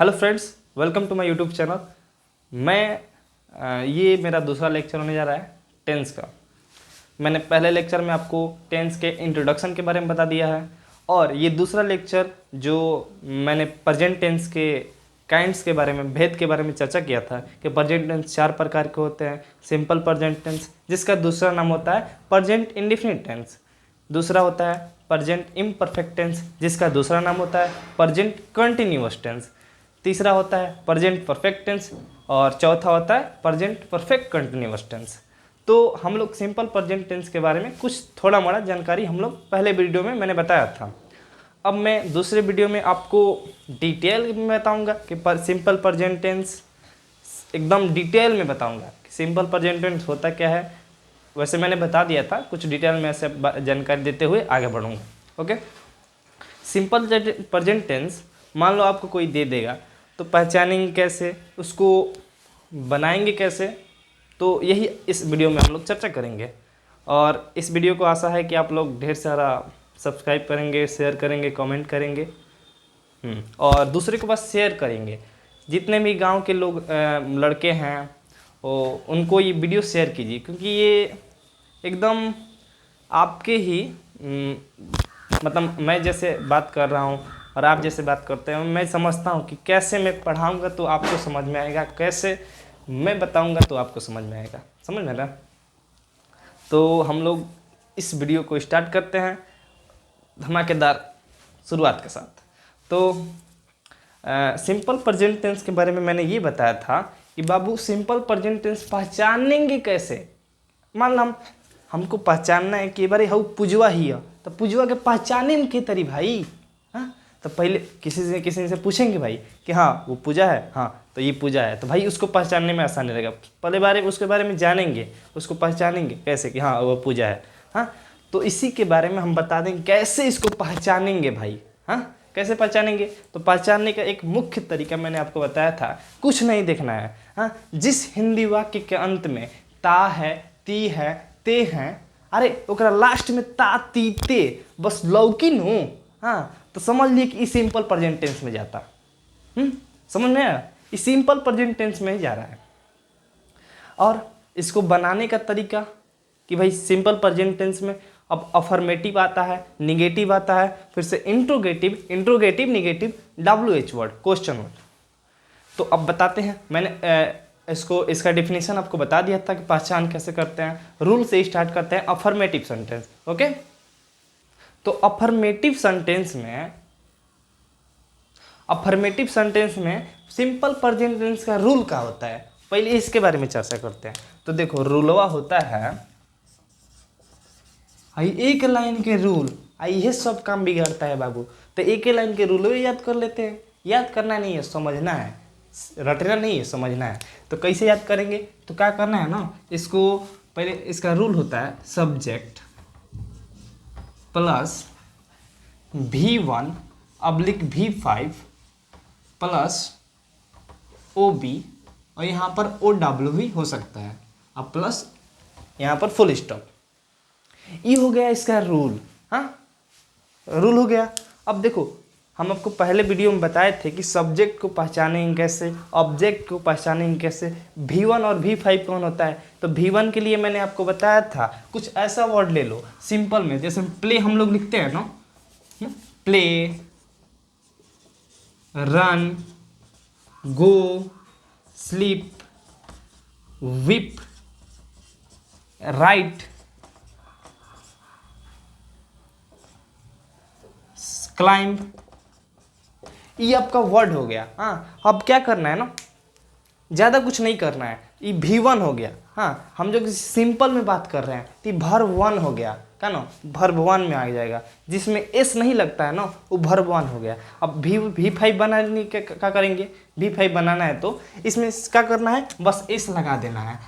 Hello friends, welcome to my YouTube channel. ये मेरा दूसरा लेक्चर होने जा रहा है टेंस का। मैंने पहले लेक्चर में आपको टेंस के इंट्रोडक्शन के बारे में बता दिया है और ये दूसरा लेक्चर जो मैंने प्रेजेंट टेंस के काइंड्स के बारे में, भेद के बारे में चर्चा किया था कि प्रेजेंट टेंस 4 प्रकार के होते हैं। सिंपल प्रेजेंट टेंस, जिसका दूसरा नाम होता है प्रेजेंट इंडेफिनिट टेंस। दूसरा होता है प्रेजेंट इम्परफेक्ट टेंस, जिसका दूसरा नाम होता है प्रेजेंट कंटिन्यूअस टेंस। तीसरा होता है प्रेजेंट परफेक्ट टेंस और चौथा होता है प्रेजेंट परफेक्ट कंटिन्यूअस टेंस। तो हम लोग सिंपल प्रेजेंट टेंस के बारे में कुछ थोड़ा मोड़ा जानकारी हम लोग पहले वीडियो में मैंने बताया था। अब मैं दूसरे वीडियो में आपको डिटेल में बताऊंगा कि सिंपल प्रेजेंट टेंस एकदम डिटेल में बताऊंगा कि सिंपल प्रेजेंट टेंस होता क्या है। वैसे मैंने बता दिया था, कुछ डिटेल में ऐसे जानकारी देते हुए आगे बढ़ूंगा। ओके, सिंपल प्रेजेंट टेंस मान लो आपको कोई दे देगा तो पहचानेंगे कैसे, उसको बनाएंगे कैसे, तो यही इस वीडियो में हम लोग चर्चा करेंगे। और इस वीडियो को आशा है कि आप लोग ढेर सारा सब्सक्राइब करेंगे, शेयर करेंगे, कमेंट करेंगे और दूसरे को बस शेयर करेंगे। जितने भी गांव के लोग लड़के हैं वो उनको ये वीडियो शेयर कीजिए, क्योंकि ये एकदम आपके ही मतलब मैं जैसे बात कर रहा हूँ और आप जैसे बात करते हैं, मैं समझता हूँ कि कैसे मैं पढ़ाऊँगा तो आपको समझ में आएगा, कैसे मैं बताऊँगा तो आपको समझ में आएगा। समझ में ना? तो हम लोग इस वीडियो को स्टार्ट करते हैं धमाकेदार शुरुआत के साथ। तो सिंपल प्रेजेंट टेंस के बारे में मैंने ये बताया था कि बाबू सिंपल प्रेजेंट टेंस पहचानेंगे कैसे। मान लो हमको पहचानना है कि बारे हाउ पुजवा ही है, तो पुजवा के पहचाने में के तरी भाई। हाँ, तो पहले किसी से पूछेंगे भाई कि हाँ वो पूजा है, हाँ तो ये पूजा है, तो भाई उसको पहचानने में आसानी रहेगा। पहले उसके बारे में जानेंगे, उसको पहचानेंगे कैसे कि हाँ वो पूजा है। हाँ, तो इसी के बारे में हम बता देंगे कैसे इसको पहचानेंगे भाई। हाँ, कैसे पहचानेंगे? तो पहचानने का एक मुख्य तरीका मैंने आपको बताया था, कुछ नहीं देखना है। हाँ, जिस हिंदी वाक्य के अंत में ता है, ती है, ते हैं, अरे ओकरा लास्ट में ता ती ते बस लौकी नु, हाँ तो समझ लिए कि इस सिंपल प्रेजेंट टेंस में जाता। समझ में आया? इस सिंपल प्रेजेंट टेंस में ही जा रहा है। और इसको बनाने का तरीका कि भाई सिंपल प्रेजेंट टेंस में अब अफर्मेटिव आता है, निगेटिव आता है, फिर से interrogative, negative, WH word, question word. तो अब बताते हैं। मैंने इसका डिफिनीशन आपको बता दिया था कि पहचान कैसे करते हैं। रूल से स्टार्ट करते हैं अफर्मेटिव सेंटेंस। ओके, तो अफर्मेटिव सेंटेंस में सिंपल प्रेजेंट टेंस का रूल क्या होता है, पहले इसके बारे में चर्चा करते हैं। तो देखो, रूलवा होता है एक लाइन के रूल, ये सब काम बिगाड़ता है बाबू। तो एक ही लाइन के रूल याद कर लेते हैं। याद करना नहीं है, समझना है, रटना नहीं है, समझना है। तो कैसे याद करेंगे? तो क्या करना है ना, इसको पहले इसका रूल होता है subject plus V1 / V5 plus OB और यहाँ पर OW भी हो सकता है, अब प्लस यहाँ पर फुल स्टॉप। ये हो गया इसका रूल। हाँ, रूल हो गया। अब देखो, हम आपको पहले वीडियो में बताए थे कि सब्जेक्ट को पहचानेंगे कैसे, ऑब्जेक्ट को पहचानेंगे कैसे, V1 और V5 कौन होता है। तो V1 के लिए मैंने आपको बताया था कुछ ऐसा वर्ड ले लो सिंपल में, जैसे प्ले हम लोग लिखते हैं ना, प्ले, रन, गो, स्लीप, विप, राइट, क्लाइंब, ये आपका वर्ड हो गया। हाँ, अब क्या करना है ना, ज़्यादा कुछ नहीं करना है। ये V1 हो गया। हाँ, हम जो सिंपल में बात कर रहे हैं तो verb 1 हो गया, क्या ना, verb 1 में आ जाएगा। जिसमें S नहीं लगता है ना, वो verb 1 हो गया। अब V5 बनाने के क्या करेंगे? V5 बनाना है तो इसमें क्या करना है, बस S लगा देना है।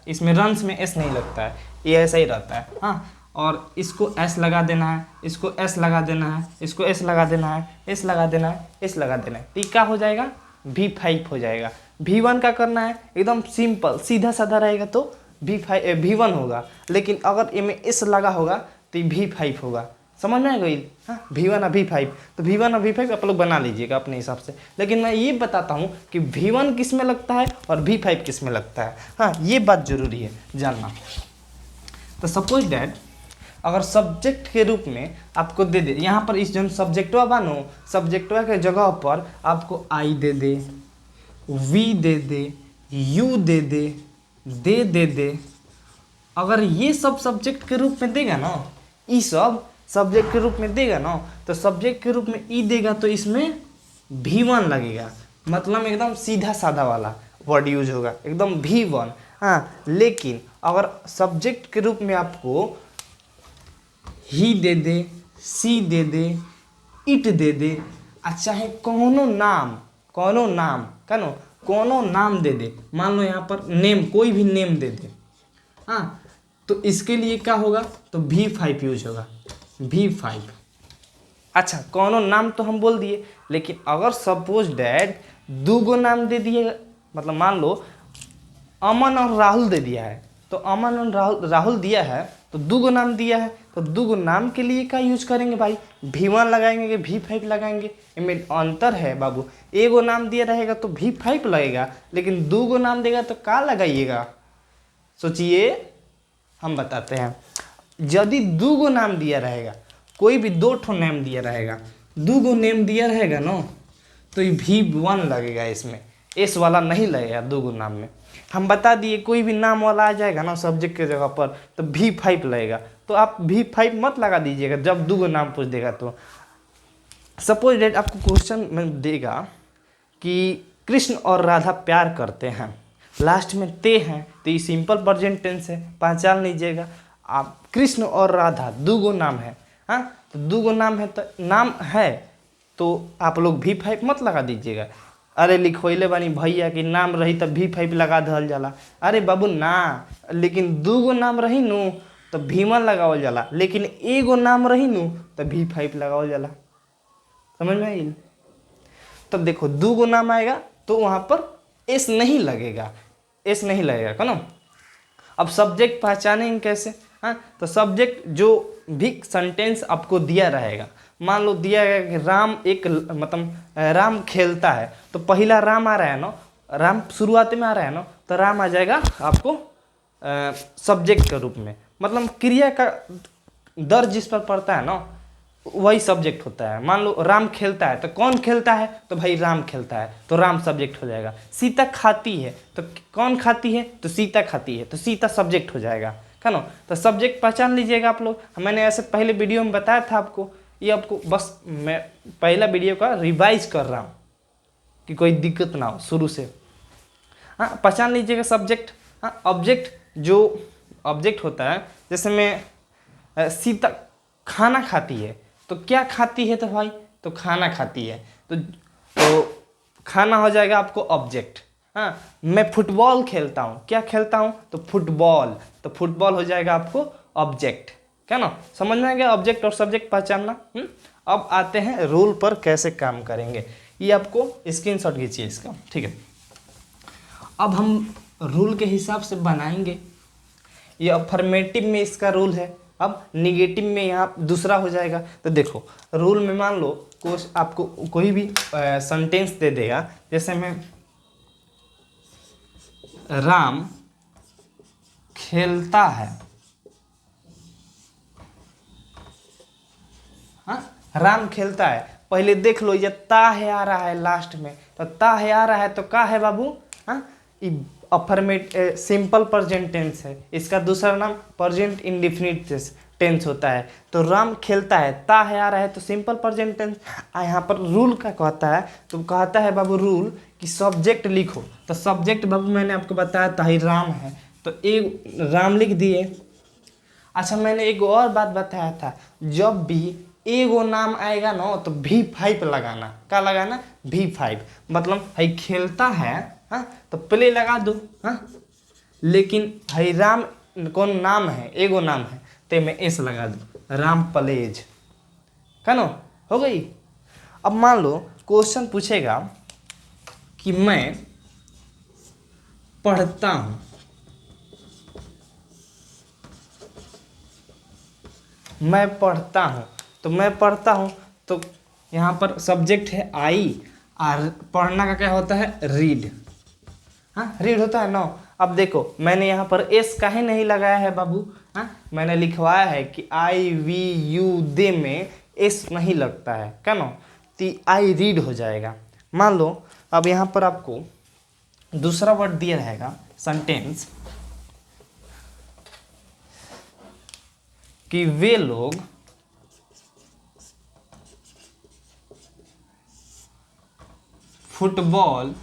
इसमें रन्स में S नहीं लगता है, ये ऐसा ही रहता है। हाँ, और इसको S लगा देना है, इसको S लगा देना है, इसको S लगा देना है, S लगा देना है, S लगा देना है, तो ये क्या हो जाएगा? V5 हो जाएगा। V1 का करना है एकदम सिंपल, सीधा साधा रहेगा तो V1 होगा, लेकिन अगर इनमें S लगा होगा तो V5 होगा। समझ में आ गई। हाँ, V1 और V5, तो V1 और V5 आप लोग बना लीजिएगा अपने हिसाब से, लेकिन मैं ये बताता हूँ कि V1 किस में लगता है और V5 किस में लगता है। हाँ, ये बात जरूरी है जानना। तो सपोज डैट अगर सब्जेक्ट के रूप में आपको दे दे, यहाँ पर इस जन सब्जेक्टवा बानो, सब्जेक्टवा के जगह पर आपको I they they, V they they, U दे दे, दे दे, अगर ये सब सब्जेक्ट के रूप में देगा ना, ई सब सब्जेक्ट के रूप में देगा ना, तो सब्जेक्ट के रूप में ई देगा तो इसमें V1 लगेगा, मतलब एकदम सीधा साधा वाला वर्ड यूज होगा, एकदम V1। हाँ, लेकिन अगर सब्जेक्ट के रूप में आपको ही दे दे, सी दे दे, इट दे दे, चाहे कोनो नाम कोनो नाम दे दे, मान लो यहाँ पर नेम, कोई भी नेम दे दे, हाँ, तो इसके लिए क्या होगा, तो V5 यूज होगा, V5। अच्छा, कोनो नाम तो हम बोल दिए, लेकिन अगर सपोज डैट दो गो नाम दे दिए, मतलब मान लो अमन और राहुल दे दिया है, तो अमन और राहुल दिया है, तो दो गो नाम दिया है, तो दो गो नाम के लिए क्या यूज करेंगे भाई, V1 लगाएंगे कि V5 लगाएंगे। इनमें अंतर है बाबू, एगो नाम दिया रहेगा तो V5 लगेगा, लेकिन दो गो नाम देगा तो क्या लगाइएगा, सोचिए, हम बताते हैं। यदि दो गो नाम दिया रहेगा, कोई भी दो ठो नेम दिया रहेगा, दो गो नेम दिया रहेगा ना, तो ये V1 लगेगा, इसमें एस वाला नहीं लगेगा दो गो नाम में। हम बता दिए कोई भी नाम वाला आ जाएगा ना सब्जेक्ट के जगह पर, तो V5 लगेगा, तो आप V5 मत लगा दीजिएगा जब दो गो नाम पूछ देगा। तो सपोज डेट आपको क्वेश्चन में देगा कि कृष्ण और राधा प्यार करते हैं, लास्ट में ते हैं, तो ये सिंपल प्रेजेंट टेंस है, पहचान लीजिएगा आप। कृष्ण और राधा दो गो नाम है, हाँ, तो दो गो नाम है, तो नाम है तो आप लोग V5 मत लगा दीजिएगा। अरे लिखोइले बानी भैया कि नाम रही तब V5 लगा दल जाला, अरे बाबू ना, लेकिन दो गो नाम रही नु तो V1 लगावल जाला, लेकिन एगो नाम रही नु तो V5 लगावल जाला, समझ में आई। तब देखो दो गो नाम आएगा तो वहाँ पर एस नहीं लगेगा, एस नहीं लगेगा का ना। अब सब्जेक्ट पहचानेंगे कैसे, हाँ, तो सब्जेक्ट जो भी सेंटेंस आपको दिया रहेगा, मान लो दिया गया कि राम एक, मतलब राम खेलता है, तो पहला राम आ रहा है ना, राम शुरुआत में आ रहा है ना, तो राम आ जाएगा आपको सब्जेक्ट के रूप में, मतलब क्रिया का दर्ज जिस पर पड़ता है ना वही सब्जेक्ट होता है। मान लो राम खेलता है, तो कौन खेलता है, तो भाई राम खेलता है, तो राम सब्जेक्ट हो जाएगा। सीता खाती है, तो कौन खाती है, तो सीता खाती है, तो सीता सब्जेक्ट हो जाएगा, है ना। तो सब्जेक्ट पहचान लीजिएगा आप लोग। मैंने ऐसे पहले वीडियो में बताया था आपको, ये आपको बस मैं पहला वीडियो का रिवाइज कर रहा हूँ कि कोई दिक्कत ना हो शुरू से। हाँ, पहचान लीजिएगा सब्जेक्ट। हाँ, ऑब्जेक्ट, जो ऑब्जेक्ट होता है, जैसे मैं सीता खाना खाती है, तो क्या खाती है, तो भाई तो खाना खाती है, तो खाना हो जाएगा आपको ऑब्जेक्ट। हाँ, मैं फुटबॉल खेलता हूँ, क्या खेलता हूँ, तो फुटबॉल, तो फुटबॉल हो जाएगा आपको ऑब्जेक्ट, क्या ना। समझ में आ गया ऑब्जेक्ट और सब्जेक्ट पहचानना। अब आते हैं रूल पर कैसे काम करेंगे, ये आपको स्क्रीनशॉट खींचिए इसका, ठीक है। अब हम रूल के हिसाब से बनाएंगे। ये अफर्मेटिव में इसका रूल है, अब निगेटिव में यहाँ दूसरा हो जाएगा। तो देखो रूल में मान लो आपको कोई भी सेंटेंस दे देगा, जैसे मैं राम खेलता है, हाँ, राम खेलता है, पहले देख लो ये ता है आ रहा है लास्ट में, तो ता है आ रहा है तो का है बाबू, हाँ, अफर्मेट सिंपल प्रेजेंट टेंस है, इसका दूसरा नाम प्रेजेंट इंडेफिनिट टेंस होता है। तो राम खेलता है, ता है आ रहा है तो सिंपल प्रेजेंट टेंस। यहाँ पर रूल का कहता है, तो कहता है बाबू रूल कि सब्जेक्ट लिखो, तो सब्जेक्ट बाबू मैंने आपको बताया था ही राम है, तो एक राम लिख दिए। अच्छा, मैंने एक और बात बताया था, जब भी एगो नाम आएगा ना तो V5 लगाना, क्या लगाना, V5, मतलब है खेलता है, हाँ, तो प्ले लगा दो, हाँ, लेकिन है राम कौन नाम है, एगो नाम है, ते में एस लगा दो, राम प्लेज, क्या ना, हो गई। अब मान लो क्वेश्चन पूछेगा कि मैं पढ़ता हूँ, मैं पढ़ता हूँ, तो मैं पढ़ता हूँ, तो यहाँ पर सब्जेक्ट है आई और पढ़ना का क्या होता है, रीड। हाँ, रीड होता है ना। अब देखो मैंने यहाँ पर एस काहे नहीं लगाया है बाबू, हाँ मैंने लिखवाया है कि आई वी यू दे में एस नहीं लगता है, क्या ना, तो आई रीड हो जाएगा। मान लो अब यहाँ पर आपको दूसरा वर्ड दिया रहेगा सेंटेंस कि वे लोग फुटबॉल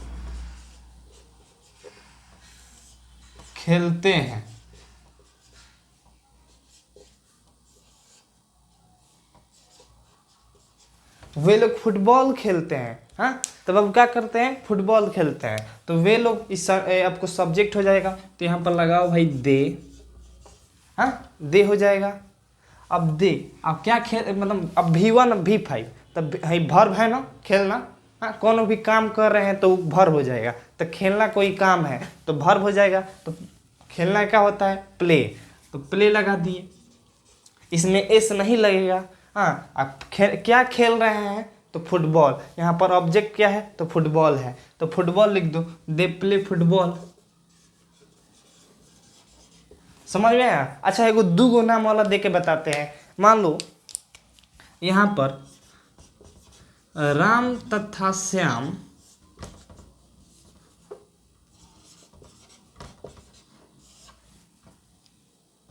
खेलते हैं। वे लोग फुटबॉल खेलते हैं, हाँ तब अब क्या करते हैं, फुटबॉल खेलते हैं। तो वे लोग इस आपको सब्जेक्ट हो जाएगा, तो यहाँ पर लगाओ भाई दे, हाँ दे हो जाएगा। अब दे, अब क्या खेल, मतलब अब V1 अब V5, तब वर्ब है ना खेलना, हाँ कौन भी काम कर रहे हैं तो वर्ब हो जाएगा। तो खेलना कोई काम है तो वर्ब हो जाएगा। तो खेलना क्या होता है, प्ले, तो प्ले लगा दिए, इसमें एस नहीं लगेगा। हाँ आप क्या खेल रहे हैं, तो फुटबॉल, यहाँ पर ऑब्जेक्ट क्या है, तो फुटबॉल है, तो फुटबॉल लिख दो, दे प्ले फुटबॉल। समझ में आया। अच्छा एगो दो नाम वाला दे के बताते हैं। मान लो यहाँ पर राम तथा श्याम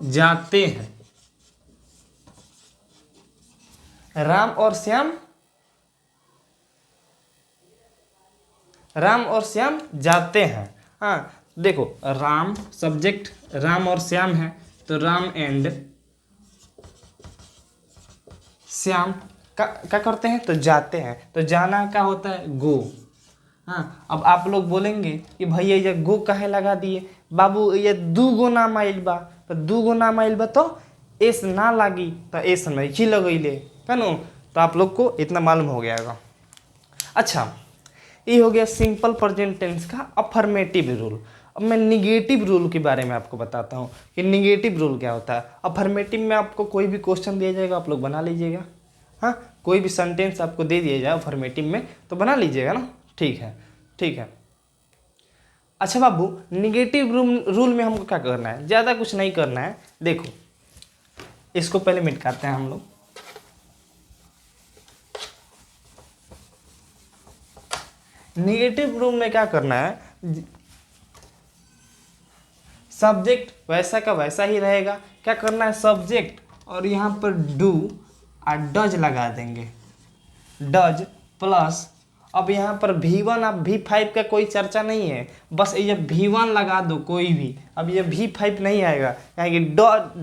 जाते हैं। राम और श्याम, राम और श्याम जाते हैं। हाँ देखो राम सब्जेक्ट, राम और श्याम है, तो राम एंड श्याम क्या करते हैं, तो जाते हैं। तो जाना क्या होता है, गो। हाँ अब आप लोग बोलेंगे कि भैया ये गो काहे लगा दिए बाबू, ये दू गो नाम आइल बा, तो दू गो नाम आइल बा तो एस ना लागी, तो एस नहीं लगैले कनो। तो आप लोग को इतना मालूम हो गया होगा। अच्छा ये हो गया सिंपल प्रेजेंट टेंस का अफर्मेटिव रूल। अब मैं निगेटिव रूल के बारे में आपको बताता हूँ कि निगेटिव रूल क्या होता है। अफर्मेटिव में आपको कोई भी क्वेश्चन दिया जाएगा, आप लोग बना लीजिएगा। हाँ कोई भी सेंटेंस आपको दे दिया जाए अफर्मेटिव में तो बना लीजिएगा ना, ठीक है ठीक है। अच्छा बाबू निगेटिव रूल में हमको क्या करना है, ज़्यादा कुछ नहीं करना है। देखो इसको पहले मिटाते हैं हम लोग। निगेटिव रूल में क्या करना है, सब्जेक्ट वैसा का वैसा ही रहेगा। क्या करना है, सब्जेक्ट और यहाँ पर डू और डज लगा देंगे, डज प्लस, अब यहाँ पर V1 अब V5 का कोई चर्चा नहीं है, बस ये V1 लगा दो कोई भी। अब ये V5 नहीं आएगा, यहाँ कि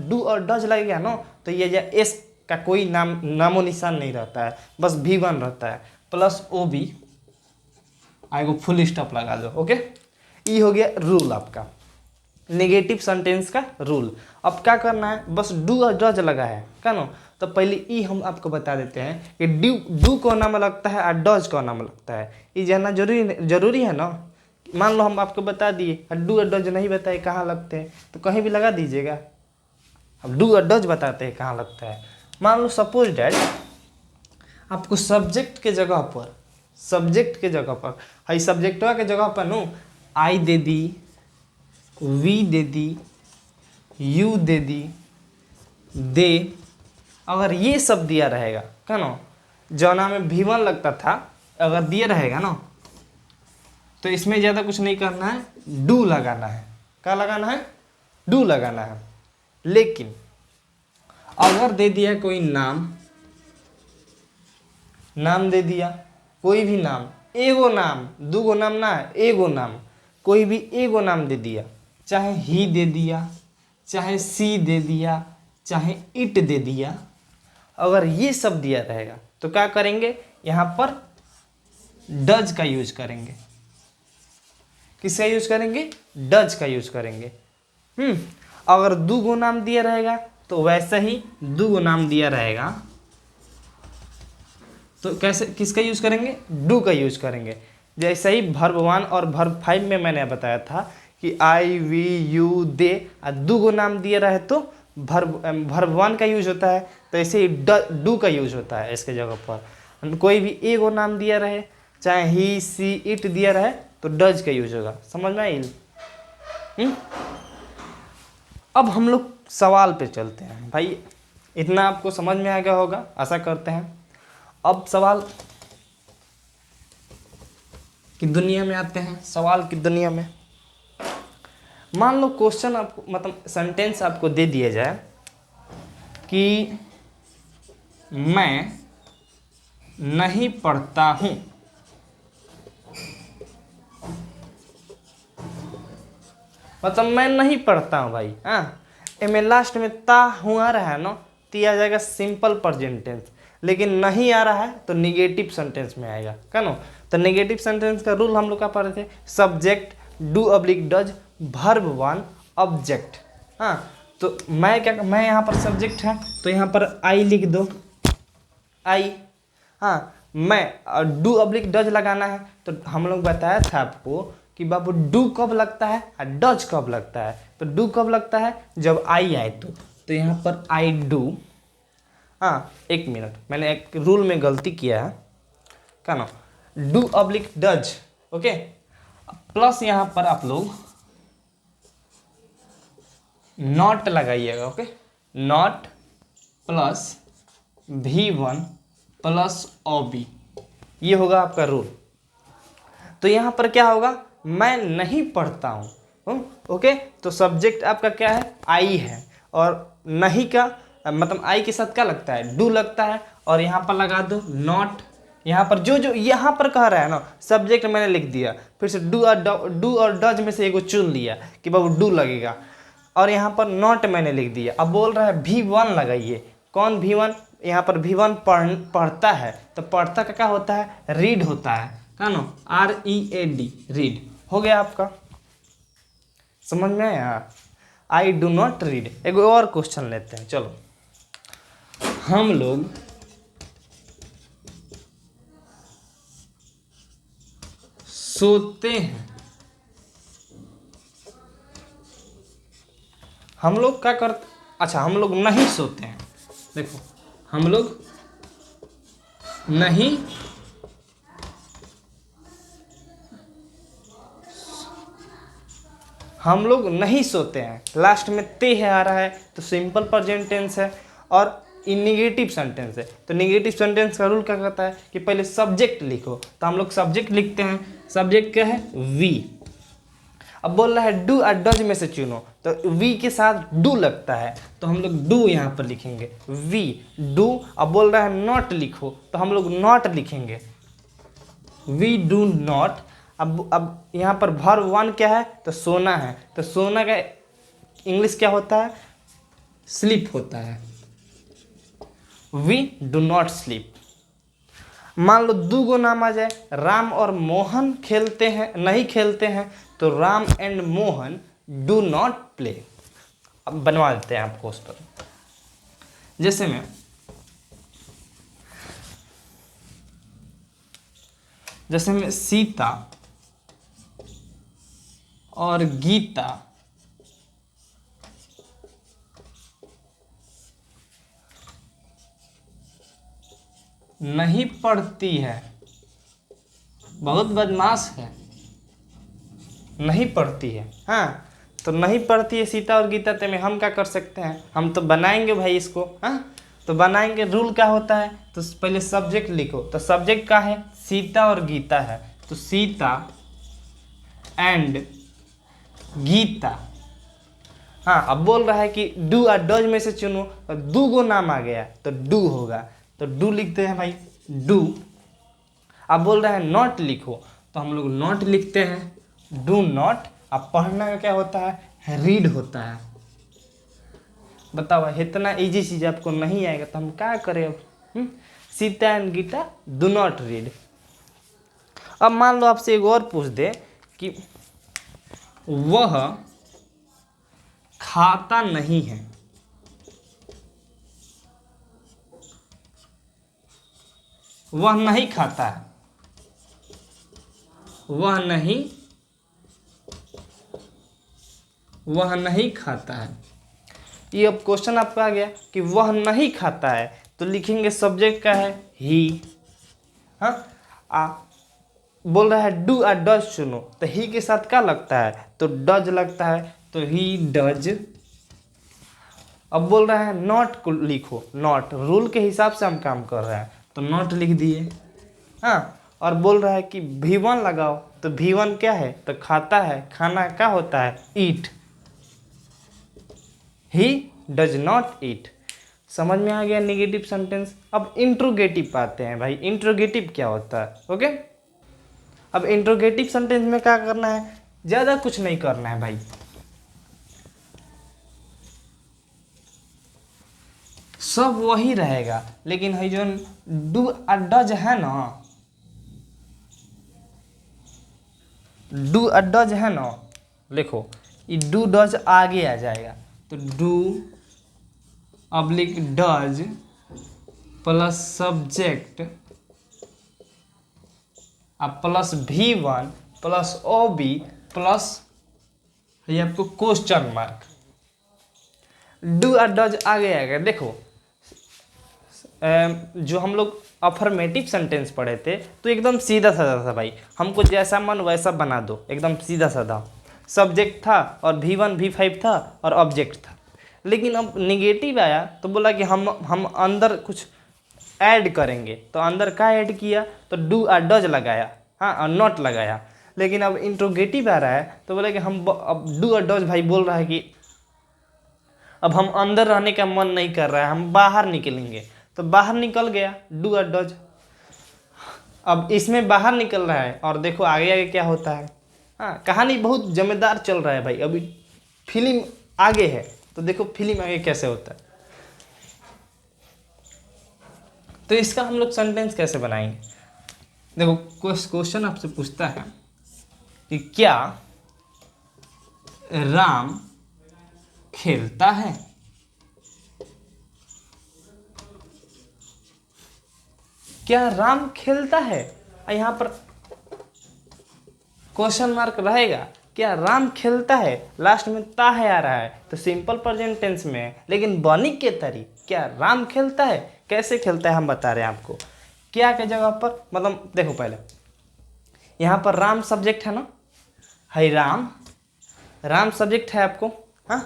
डू और डज लगेगा ना, तो ये एस का कोई नामो निशान नहीं रहता है, बस V1 रहता है, प्लस OB आएगा, फुल स्टॉप लगा दो। ओके ये हो गया रूल आपका नेगेटिव सेंटेंस का रूल। अब क्या करना है, बस डू और डज लगा है क्या ना, तो पहले ई हम आपको बता देते हैं कि डू को नाम लगता है और डज को नाम लगता है। ये जानना जरूरी है ना। मान लो हम आपको बता दिए और डू और डज नहीं बताए कहाँ लगते हैं, तो कहीं भी लगा दीजिएगा। अब डू और डज बताते हैं कहाँ लगता है। मान लो सपोज डैट आपको सब्जेक्ट के जगह पर, सब्जेक्ट के जगह पर, हाई सब्जेक्टवा के जगह पर नो आई दे दी, वी दे दी, यू दे दी, दे, अगर ये सब दिया रहेगा क्या ना, जौना में V1 लगता था अगर दिया रहेगा ना, तो इसमें ज़्यादा कुछ नहीं करना है, डू लगाना है। क्या लगाना है, डू लगाना है। लेकिन अगर दे दिया कोई नाम, नाम दे दिया कोई भी नाम, एगो नाम, दूगो नाम ना, एगो नाम, कोई भी एगो नाम दे दिया, चाहे ही दे दिया, चाहे सी दे दिया, चाहे इट दे दिया, अगर ये सब दिया रहेगा तो क्या करेंगे, यहाँ पर डज का यूज करेंगे। किसका यूज करेंगे, डज का यूज करेंगे। अगर दो गो नाम दिया रहेगा तो वैसा ही दो गो नाम दिया रहेगा तो कैसे, किसका यूज करेंगे, डू का यूज करेंगे। जैसे ही वर्ब 1 और वर्ब 5 में मैंने बताया था कि आई वी यू दे, दो गो नाम दिए रहे तो वर्ब वन का यूज होता है, तो ऐसे ही डू का यूज होता है इसके जगह पर। कोई भी एगो नाम दिया रहे, चाहे ही सी इट दिया रहे, तो डज का यूज होगा। समझ में आई? अब हम लोग सवाल पे चलते हैं भाई। इतना आपको समझ में आ गया होगा, आशा करते हैं। अब सवाल की दुनिया में आते हैं। सवाल की दुनिया में मान लो क्वेश्चन आपको, मतलब सेंटेंस आपको दे दिया जाए कि मैं नहीं पढ़ता हूँ। मतलब मैं नहीं पढ़ता हूँ भाई। हाँ, में लास्ट में ता हूँ आ रहा है ना, तो आ जाएगा सिंपल प्रेजेंट टेंस। लेकिन नहीं आ रहा है तो निगेटिव सेंटेंस में आएगा, क्या नो? तो नेगेटिव सेंटेंस का रूल हम लोग क्या पढ़ रहे थे? Subject do oblique does verb one object. हाँ, तो मैं यहाँ पर सब्जेक्ट है, तो यहाँ पर आई लिख दो, आई। हाँ, मैं डू अब्लिक डज लगाना है, तो हम लोग बताया था आपको कि बाबू डू कब लगता है और डज कब लगता है। तो डू कब लगता है? जब आई आए तो यहाँ पर आई डू। हाँ, एक मिनट, मैंने एक रूल में गलती किया है, क्या ना? Do oblique does, okay, plus यहाँ पर आप लोग नॉट लगाइएगा, okay. Not plus V1 plus OB, ये होगा आपका रूल। तो यहाँ पर क्या होगा? मैं नहीं पढ़ता हूँ, ओके। तो सब्जेक्ट आपका क्या है? आई है, और नहीं का मतलब आई के साथ क्या लगता है? डू लगता है। और यहाँ पर लगा दो नॉट। यहाँ पर जो यहाँ पर कह रहा है ना, सब्जेक्ट मैंने लिख दिया, फिर से डू और डज में से एगो चुन लिया कि बाबू डू लगेगा, और यहाँ पर नॉट मैंने लिख दिया। अब बोल रहा है V1 लगाइए। कौन V1? यहाँ पर V1 पढ़ता है, तो पढ़ता का क्या होता है? रीड होता है, क्या नो? READ, रीड हो गया आपका। समझ में आया? I do not read. एक और क्वेश्चन लेते हैं, चलो। हम लोग सोते हैं। हम लोग क्या करते? अच्छा, हम लोग नहीं सोते हैं। देखो, हम लोग नहीं सोते हैं। लास्ट में ते है आ रहा है, तो सिंपल प्रेजेंट टेंस है, और इन निगेटिव सेंटेंस है। तो निगेटिव सेंटेंस का रूल क्या कहता है कि पहले सब्जेक्ट लिखो। तो हम लोग सब्जेक्ट लिखते हैं। सब्जेक्ट क्या है? वी। अब बोल रहा है डू और डज में से चुनो, तो वी के साथ डू लगता है, तो हम लोग डू यहाँ पर लिखेंगे, वी डू। अब बोल रहा है नॉट लिखो, तो हम लोग नॉट लिखेंगे, वी डू नॉट। अब यहाँ पर वर्ब वन क्या है? तो सोना है, तो सोना का इंग्लिश क्या होता है? स्लीप होता है, वी डू नॉट स्लीप। मान लो दो गो नाम आ जाए, राम और मोहन खेलते हैं, नहीं खेलते हैं, तो Ram and Mohan do not play. अब बनवा देते हैं आपको उस पर। जैसे में सीता और गीता नहीं पढ़ती है, बहुत बदमाश है, नहीं पढ़ती है। हाँ, तो नहीं पढ़ती है सीता और गीता, तो में हम क्या कर सकते हैं? हम तो बनाएंगे भाई इसको। हाँ, तो बनाएंगे। रूल क्या होता है? तो पहले सब्जेक्ट लिखो। तो सब्जेक्ट क्या है? सीता और गीता है, तो सीता एंड गीता। हाँ, अब बोल रहा है कि डू और डज में से चुनो, तो दो गो नाम आ गया, तो डू होगा, तो डू लिखते हैं भाई, डू। अब बोल रहा है नॉट लिखो, तो हम लोग नॉट लिखते हैं, डू नॉट। अब पढ़ना का क्या होता है? रीड होता है। बताओ, इतना इजी चीज आपको नहीं आएगा तो हम क्या करें अब? Sita and Gita do not read. अब मान लो आपसे एक और पूछ दे कि वह खाता नहीं है। वह नहीं खाता है, वह नहीं खाता है। ये अब क्वेश्चन आपका आ गया कि वह नहीं खाता है, तो लिखेंगे सब्जेक्ट का है ही। हाँ, बोल रहा है डू आ डज सुनो, तो ही के साथ क्या लगता है, तो डज लगता है, तो ही डज। अब बोल रहा है नॉट को लिखो, नॉट रूल के हिसाब से हम काम कर रहे हैं, तो नॉट लिख दिए। हाँ, और बोल रहा है कि V1 लगाओ, तो V1 क्या है, तो खाता है, खाना क्या होता है, ईट। He does not eat. समझ में आ गया नेगेटिव सेंटेंस। अब इंट्रोगेटिव आते हैं भाई, इंट्रोगेटिव क्या होता है, ओके। अब इंट्रोगेटिव सेंटेंस में क्या करना है, ज़्यादा कुछ नहीं करना है भाई, सब वही रहेगा, लेकिन है जो डू आ डज है ना, डू आ डज है ना, लिखो ये डू डज आगे आ जाएगा, तो do oblique does plus subject अब plus V1 plus OB plus ये आपको क्वेश्चन मार्क, डू आ डज आगे आएगा। देखो जो हम लोग अफर्मेटिव सेंटेंस पढ़े थे, तो एकदम सीधा साधा था भाई, हमको जैसा मन वैसा बना दो, एकदम सीधा साधा। सब्जेक्ट था और V1 V5 था और ऑब्जेक्ट था। लेकिन अब निगेटिव आया तो बोला कि हम अंदर कुछ ऐड करेंगे, तो अंदर क्या ऐड किया, तो डू आ डज लगाया, हाँ, और नॉट लगाया। लेकिन अब इंट्रोगेटिव आ रहा है तो बोला कि हम अब डू आ डज भाई बोल रहा है कि अब हम अंदर रहने का मन नहीं कर रहा है, हम बाहर निकलेंगे, तो बाहर निकल गया डू आ डज। अब इसमें बाहर निकल रहा है और देखो आगे आगे क्या होता है। हाँ, कहानी बहुत जमेदार चल रहा है भाई, अभी फिल्म आगे है, तो देखो फिल्म आगे कैसे होता है। तो इसका हम लोग सेंटेंस कैसे बनाएंगे, देखो क्वेश्चन आपसे पूछता है कि क्या राम खेलता है, क्या राम खेलता है, यहाँ पर क्वेश्चन मार्क रहेगा, क्या राम खेलता है, लास्ट में ता है आ रहा है, तो सिंपल प्रेजेंट टेंस में है, लेकिन बनी के तरी क्या राम खेलता है, कैसे खेलता है हम बता रहे हैं आपको। क्या के जगह पर, मतलब देखो पहले यहाँ पर राम सब्जेक्ट है ना, है राम, राम सब्जेक्ट है आपको, हाँ,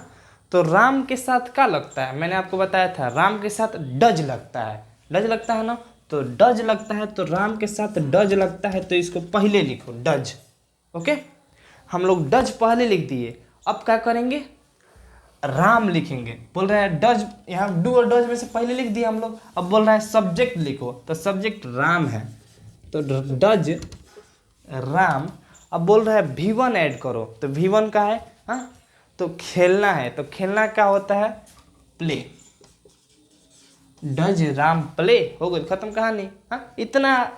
तो राम के साथ क्या लगता है, मैंने आपको बताया था राम के साथ डज लगता है, डज लगता है ना, तो डज लगता है, तो राम के साथ डज लगता है, तो इसको पहले लिखो डज, ओके। हम लोग डज पहले लिख दिए, अब क्या करेंगे, राम लिखेंगे। बोल रहा है डज, यहाँ डू और डज में से पहले लिख दिया हम लोग, अब बोल रहा है सब्जेक्ट लिखो, तो सब्जेक्ट राम है, तो डज राम। अब बोल रहा है V1 ऐड करो, तो V1 का है, हाँ, तो खेलना है, तो खेलना क्या होता है, प्ले, डज राम प्ले, हो गई खत्म कहानी। हाँ, इतना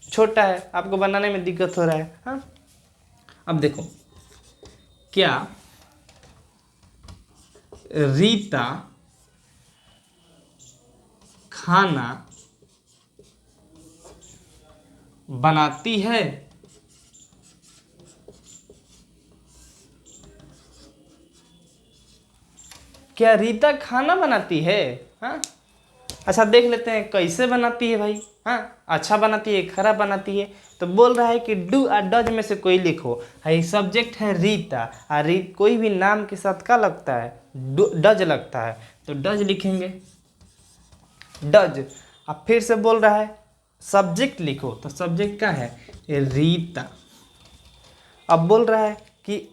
छोटा है, आपको बनाने में दिक्कत हो रहा है। हाँ, अब देखो क्या रीता खाना बनाती है, क्या रीता खाना बनाती है, हाँ, अच्छा देख लेते हैं कैसे बनाती है भाई। हाँ, अच्छा बनाती है, खराब बनाती है, तो बोल रहा है कि डू आ डज में से कोई लिखो, है सब्जेक्ट है रीता, कोई भी नाम के साथ क्या लगता है, डज लगता है, तो डज लिखेंगे डज। अब फिर से बोल रहा है सब्जेक्ट लिखो, तो सब्जेक्ट क्या है, रीता। अब बोल रहा है कि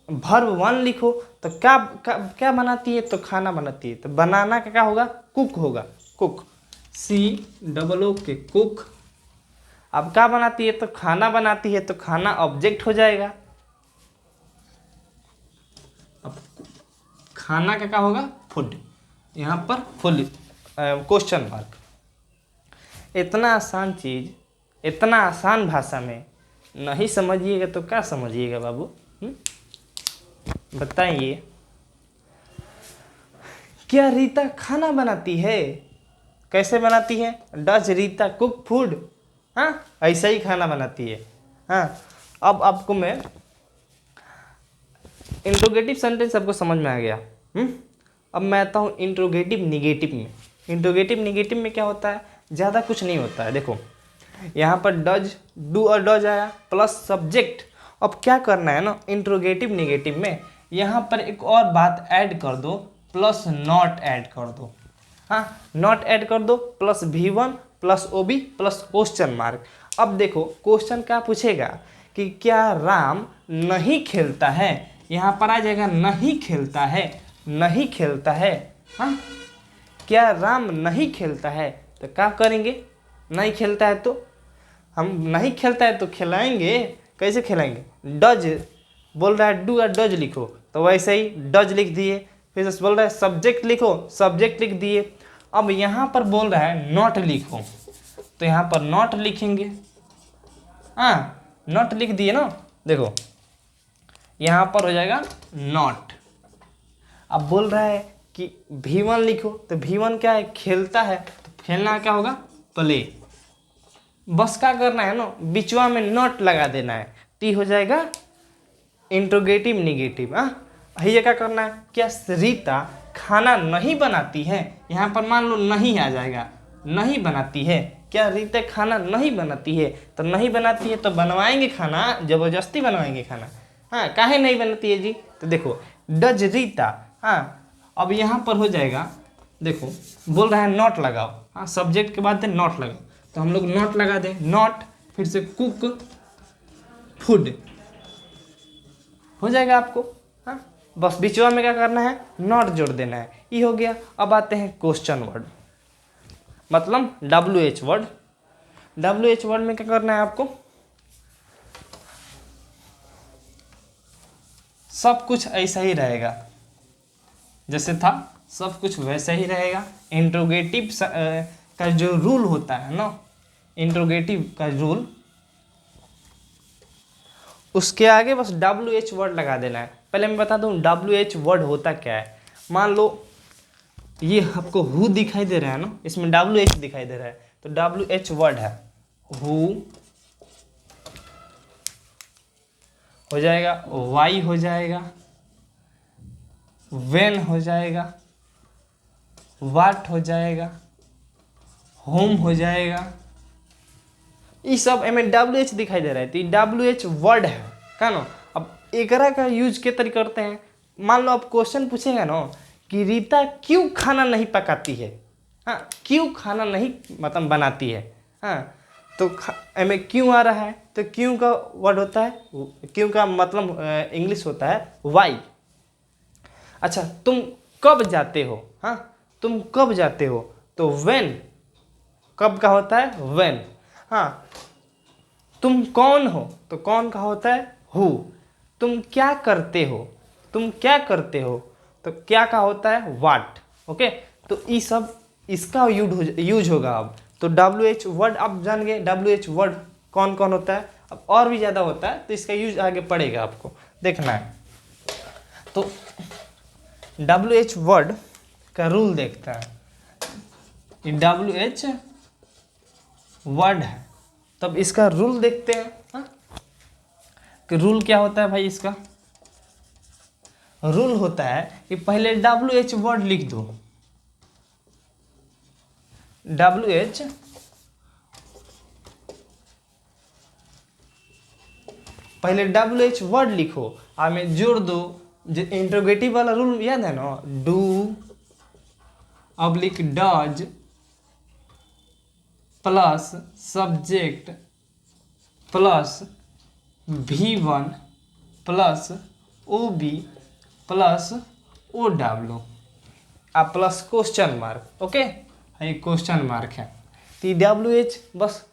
वर्ब 1 लिखो, तो क्या बनाती है, तो खाना बनाती है, तो बनाना का क्या होगा, कुक होगा, कुक, COO के कुक। अब क्या बनाती है, तो खाना बनाती है, तो खाना ऑब्जेक्ट हो जाएगा, अब खाना का क्या होगा, फूड, यहाँ पर फुल क्वेश्चन मार्क। इतना आसान चीज़ इतना आसान भाषा में नहीं समझिएगा तो क्या समझिएगा बाबू, बताइए। क्या रीता खाना बनाती है, कैसे बनाती है, डज रीता कुक फूड, हाँ, ऐसा ही खाना बनाती है। हाँ, अब आपको मैं इंट्रोगेटिव सेंटेंस सबको समझ में आ गया। अब मैं आता हूँ इंट्रोगेटिव निगेटिव में। इंट्रोगेटिव निगेटिव में क्या होता है, ज़्यादा कुछ नहीं होता है। देखो यहाँ पर डज, डू और डज आया प्लस सब्जेक्ट। अब क्या करना है ना, इंट्रोगेटिव निगेटिव में यहाँ पर एक और बात ऐड कर दो, प्लस नॉट ऐड कर दो। हाँ, नॉट ऐड कर दो plus V1 plus OB plus question mark. अब देखो क्वेश्चन क्या पूछेगा कि क्या राम नहीं खेलता है, यहाँ पर आ जाएगा नहीं खेलता है, नहीं खेलता है। हाँ, क्या राम नहीं खेलता है, तो क्या करेंगे, नहीं खेलता है तो हम नहीं खेलता है तो खिलाएंगे, कैसे खिलाएंगे, डज बोल रहा है डू या डज लिखो तो वैसे ही डज लिख दिए। फिर बोल रहा है सब्जेक्ट लिखो, सब्जेक्ट लिख दिए। अब यहाँ पर बोल रहा है नॉट लिखो तो यहाँ पर नॉट लिखेंगे। हाँ, नॉट लिख दिए ना, देखो यहाँ पर हो जाएगा नॉट। अब बोल रहा है कि V1 लिखो तो V1 क्या है, खेलता है, तो खेलना क्या होगा, प्ले। बस क्या करना है ना, बिचवा में नॉट लगा देना है, टी हो जाएगा इंट्रोगेटिव निगेटिव। ये क्या करना है, क्या रीता खाना नहीं बनाती है, यहाँ पर मान लो नहीं आ जाएगा, नहीं बनाती है। क्या रीता खाना नहीं बनाती है, तो नहीं बनाती है तो बनवाएंगे खाना, जबरदस्ती बनवाएंगे खाना। हाँ, काहे नहीं बनाती है जी, तो देखो डज रीता। हाँ, अब यहाँ पर हो जाएगा, देखो बोल रहा है नॉट लगाओ। हाँ, सब्जेक्ट के बाद नॉट लगाओ तो हम लोग नॉट लगा दें, नॉट फिर से कुक फूड हो जाएगा आपको। हाँ, बस बीचवा में क्या करना है, नॉट जोड़ देना है, ये हो गया। अब आते हैं क्वेश्चन वर्ड, मतलब WH वर्ड। WH वर्ड में क्या करना है आपको, सब कुछ ऐसा ही रहेगा जैसे था, सब कुछ वैसा ही रहेगा। इंट्रोगेटिव का जो रूल होता है ना, इंट्रोगेटिव का रूल, उसके आगे बस WH वर्ड लगा देना है। पहले मैं बता दूं WH वर्ड होता क्या है। मान लो ये आपको हु दिखाई दे रहा है ना, इसमें WH दिखाई दे रहा है, तो WH वर्ड है हु हो जाएगा, वाई हो जाएगा, वेन हो जाएगा, वाट हो जाएगा, होम हो जाएगा। ये सब में WH दिखाई दे रहा है तो ये WH वर्ड है का ना। अब एकरा का यूज के तरीके करते हैं। मान लो अब क्वेश्चन पूछेगा ना कि रीता क्यों खाना नहीं पकाती है। हाँ, क्यों खाना नहीं मतलब बनाती है। हाँ, तो में क्यों आ रहा है, तो क्यों का वर्ड होता है, क्यों का मतलब इंग्लिश होता है वाई। अच्छा, तुम कब जाते हो, हाँ तुम कब जाते हो, तो व्हेन, कब का होता है व्हेन। हाँ, तुम कौन हो, तो कौन का होता है हु। तुम क्या करते हो, तुम क्या करते हो, तो क्या का होता है वाट। ओके, तो ये सब इसका यूज होगा। अब तो WH वर्ड आप जान गए, WH वर्ड कौन कौन होता है। अब और भी ज़्यादा होता है तो इसका यूज आगे पड़ेगा, आपको देखना है। तो WH वर्ड का रूल देखते हैं। ये WH वर्ड है, तब इसका रूल देखते हैं। हाँ? कि रूल क्या होता है भाई, इसका रूल होता है कि पहले WH वर्ड लिख दो, WH पहले WH वर्ड लिखो, में जोड़ दो। इंट्रोगेटिव वाला रूल याद है ना, do oblique does plus subject plus V1 plus OB plus OW plus question mark. Okay, ये क्वेश्चन मार्क है। तो WH बस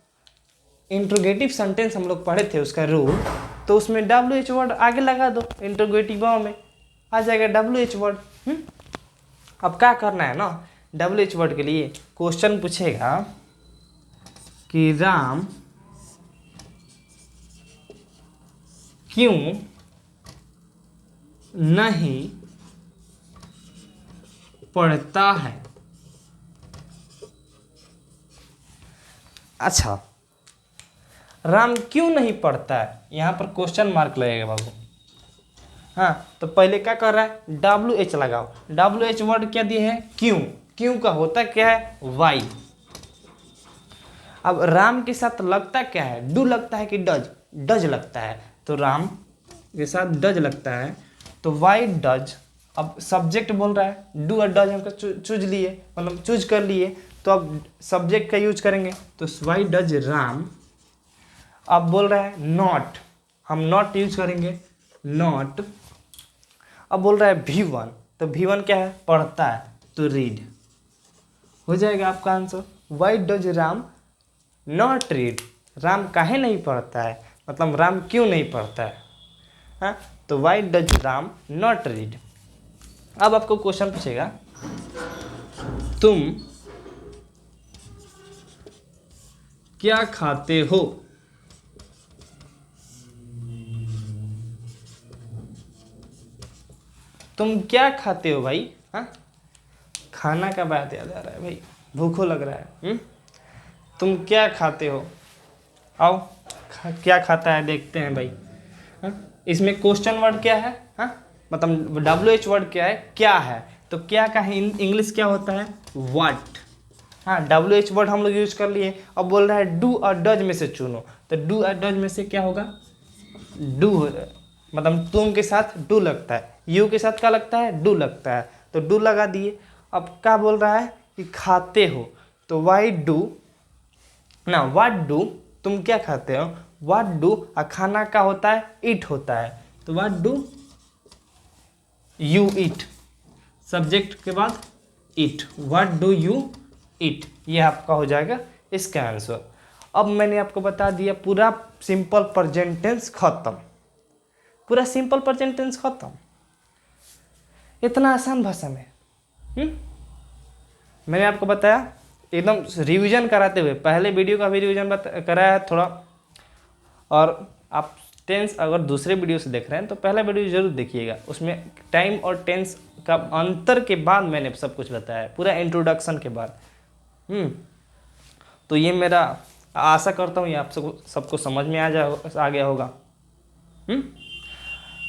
इंट्रोगेटिव सेंटेंस हम लोग पढ़े थे उसका रूल, तो उसमें WH वर्ड आगे लगा दो, इंट्रोगेटिव में आ जाएगा WH वर्ड। अब क्या करना है ना, WH वर्ड के लिए क्वेश्चन पूछेगा कि राम क्यों नहीं पढ़ता है। अच्छा, राम क्यों नहीं पढ़ता है, यहाँ पर क्वेश्चन मार्क लगेगा बाबू। हाँ, तो पहले क्या कर रहा है, WH लगाओ। WH वर्ड क्या दिए है, क्यों। क्यों का होता क्या है, वाई। अब राम के साथ लगता क्या है, डू लगता है कि डज, डज लगता है। तो राम के साथ डज लगता है, तो वाई डज। अब सब्जेक्ट बोल रहा है, डू और डज हम चूज लिए, मतलब चूज कर लिए, तो अब सब्जेक्ट का यूज करेंगे, तो वाई डज राम। अब बोल रहा है नॉट, हम नॉट यूज करेंगे, नॉट। अब बोल रहा है V1, तो V1 क्या है, पढ़ता है, तो रीड। हो जाएगा आपका answer. Why does Ram not read, Ram काहे नहीं पढ़ता है, मतलब राम क्यों नहीं पढ़ता है। हाँ, तो why does Ram not read. अब आपको क्वेश्चन पूछेगा, तुम क्या खाते हो। तुम क्या खाते हो भाई। हाँ, खाना का बात याद आ रहा है भाई, भूखो लग रहा है। तुम क्या खाते हो, आओ क्या खाता है देखते हैं भाई। हाँ, इसमें क्वेश्चन वर्ड क्या है, हाँ मतलब WH वर्ड क्या है, क्या है। तो क्या का इंग्लिश क्या होता है, व्हाट। हाँ, WH वर्ड हम लोग यूज कर लिए। अब बोल रहा है डू और डज में से चुनो, तो डू और डज में से क्या होगा, डू, मतलब तुम के साथ डू लगता है, यू के साथ क्या लगता है, डू लगता है, तो डू लगा दिए। अब क्या बोल रहा है कि खाते हो, तो वाई डू ना, व्हाट डू, तुम क्या खाते हो, व्हाट डू। और खाना का होता है, ईट होता है, तो what do you eat, subject के बाद ईट, व्हाट डू यू ईट, ये आपका हो जाएगा इसका आंसर। अब मैंने आपको बता दिया पूरा सिंपल प्रेजेंट टेंस खत्म, पूरा सिंपल प्रेजेंट टेंस खत्म, इतना आसान भाषा में। मैंने आपको बताया एकदम रिवीजन कराते हुए, पहले वीडियो का भी रिवीजन कराया है थोड़ा, और आप टेंस अगर दूसरे वीडियो से देख रहे हैं तो पहला वीडियो जरूर देखिएगा, उसमें टाइम और टेंस का अंतर के बाद मैंने सब कुछ बताया, पूरा इंट्रोडक्शन के बाद। तो ये मेरा आशा करता हूँ ये आप सबको समझ में आ गया होगा।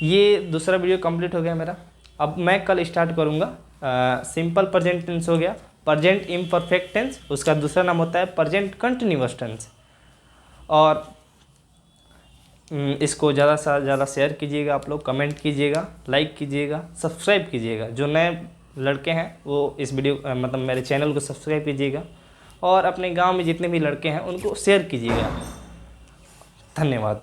ये दूसरा वीडियो कंप्लीट हो गया मेरा। अब मैं कल स्टार्ट करूँगा, सिंपल प्रेजेंट टेंस हो गया, प्रेजेंट इम्परफेक्ट टेंस, उसका दूसरा नाम होता है प्रेजेंट कंटिन्यूअस टेंस। और इसको ज़्यादा से ज़्यादा शेयर कीजिएगा, आप लोग कमेंट कीजिएगा, लाइक कीजिएगा, सब्सक्राइब कीजिएगा। जो नए लड़के हैं वो इस वीडियो मतलब मेरे चैनल को सब्सक्राइब कीजिएगा, और अपने गांव में जितने भी लड़के हैं उनको शेयर कीजिएगा। धन्यवाद।